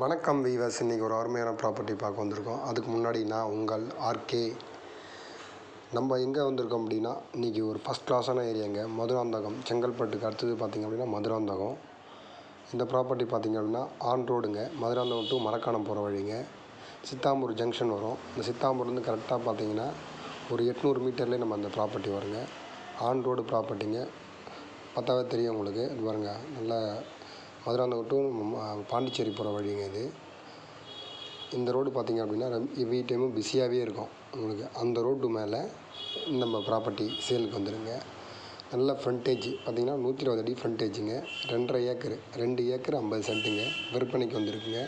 வணக்கம் வீவர்ஸ். இன்றைக்கி ஒரு அருமையான ப்ராப்பர்ட்டி பார்க்க வந்திருக்கோம். அதுக்கு முன்னாடி நான் உங்கள் ஆர்கே. நம்ம எங்கே வந்திருக்கோம் அப்படின்னா, இன்றைக்கி ஒரு ஃபஸ்ட் கிளாஸான ஏரியாங்க. மதுராந்தகம், செங்கல்பட்டுக்கு அடுத்தது பார்த்திங்க அப்படின்னா மதுராந்தகம். இந்த ப்ராப்பர்ட்டி பார்த்திங்க அப்படின்னா ஆன் ரோடுங்க. மதுராந்தகம் டு மரக்காணம் போகிற வழிங்க. சித்தாம்பூர் ஜங்ஷன் வரும். இந்த சித்தாம்பூர்லேருந்து கரெக்டாக பார்த்திங்கன்னா ஒரு 800 மீட்டர்லேயே நம்ம அந்த ப்ராப்பர்ட்டி வருங்க. ஆன் ரோடு ப்ராப்பர்ட்டிங்க. பார்த்தாவே தெரியும் உங்களுக்கு. இது பாருங்கள், நல்ல மதுராந்தகம் டு பாண்டிச்சேரி போகிற வழிங்க இது. இந்த ரோடு பார்த்திங்க அப்படின்னா எவ்ரி டைமும் பிஸியாகவே இருக்கும் உங்களுக்கு. அந்த ரோட்டு மேலே நம்ம ப்ராப்பர்ட்டி சேலுக்கு வந்துடுங்க. நல்ல ஃப்ரண்டேஜ் பார்த்திங்கன்னா 120 அடி ஃப்ரண்டேஜுங்க. 2.5 ஏக்கர், 2 ஏக்கர் 50 சென்ட்டுங்க விற்பனைக்கு வந்திருக்குங்க.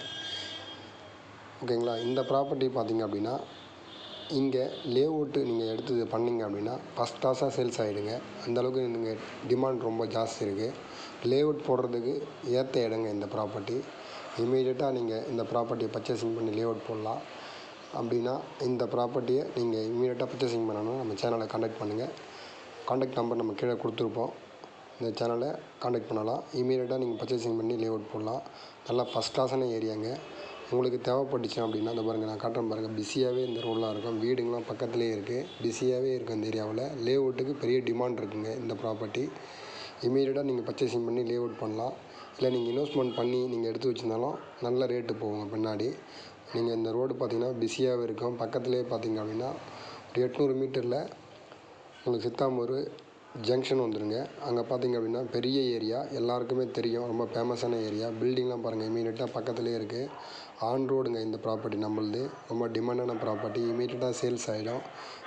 ஓகேங்களா. இந்த ப்ராப்பர்ட்டி பார்த்திங்க அப்படின்னா இங்கே லேஅவுட்டு நீங்கள் எடுத்து பண்ணிங்க அப்படின்னா ஃபஸ்ட் கிளாஸாக சேல்ஸ் ஆகிடுங்க. அந்தளவுக்கு நீங்கள் டிமாண்ட் ரொம்ப ஜாஸ்தி இருக்குது. லேஅவுட் போடுறதுக்கு ஏற்ற இடங்க இந்த ப்ராப்பர்ட்டி. இமீடியட்டாக நீங்கள் இந்த ப்ராப்பர்ட்டியை பர்ச்சேசிங் பண்ணி லேஅவுட் போடலாம். அப்படின்னா இந்த ப்ராப்பர்ட்டியை நீங்கள் இமீடியட்டாக பர்ச்சேசிங் பண்ணணும், நம்ம சேனலை காண்டாக்ட் பண்ணுங்கள். காண்டாக்ட் நம்பர் நம்ம கீழே கொடுத்துருப்போம். இந்த சேனலை காண்டாக்ட் பண்ணலாம். இமீடியட்டாக நீங்கள் பர்ச்சேசிங் பண்ணி லேஅவுட் போடலாம். நல்லா ஃபஸ்ட் கிளாஸான ஏரியாங்க. உங்களுக்கு தேவைப்பட்டுச்சு அப்படின்னா இந்த பாருங்கள், நான் காட்டுறேன் பாருங்கள். பிஸியாகவே இந்த ரோடெலாம் இருக்கும். வீடுங்களாம் பக்கத்துலேயே இருக்குது. பிஸியாகவே இருக்குது இந்த ஏரியாவில். லேஅவுட்டுக்கு பெரிய டிமாண்ட் இருக்குதுங்க இந்த ப்ராப்பர்ட்டி. இமீடியட்டாக நீங்கள் பர்ச்சேசிங் பண்ணி லேஅவுட் பண்ணலாம். இல்லை நீங்கள் இன்வெஸ்ட்மெண்ட் பண்ணி நீங்கள் எடுத்து வச்சுருந்தாலும் நல்ல ரேட்டு போகுங்க பின்னாடி. நீங்கள் இந்த ரோடு பார்த்திங்கன்னா பிஸியாகவே இருக்கும். பக்கத்துலேயே பார்த்திங்க அப்படின்னா ஒரு 800 மீட்டரில் உங்களுக்கு சித்தாம்பூர் ஜங்ஷன் வந்துடுங்க. அங்கே பார்த்திங்க அப்படின்னா பெரிய ஏரியா, எல்லாருக்குமே தெரியும். ரொம்ப ஃபேமஸான ஏரியா. பில்டிங்லாம் பாருங்கள், இமீடியட்டாக பக்கத்துலேயே இருக்குது. ஆன் ரோடுங்க இந்த ப்ராப்பர்ட்டி நம்மளுது. ரொம்ப டிமாண்டான ப்ராப்பர்ட்டி. இமீடியட்டாக சேல்ஸ் ஆகிடும்.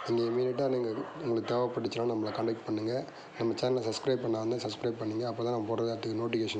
நீங்கள் இமீடியட்டாக உங்களுக்கு தேவைப்பட்டுச்சுன்னா நம்மளை காண்டாக்ட் பண்ணுங்கள். நம்ம சேனலை சப்ஸ்கிரைப் பண்ணால் சப்ஸ்கிரைப் பண்ணுங்கள். அப்போ தான் நான் போடுறதுக்கு நோட்டிஃபிகேஷன்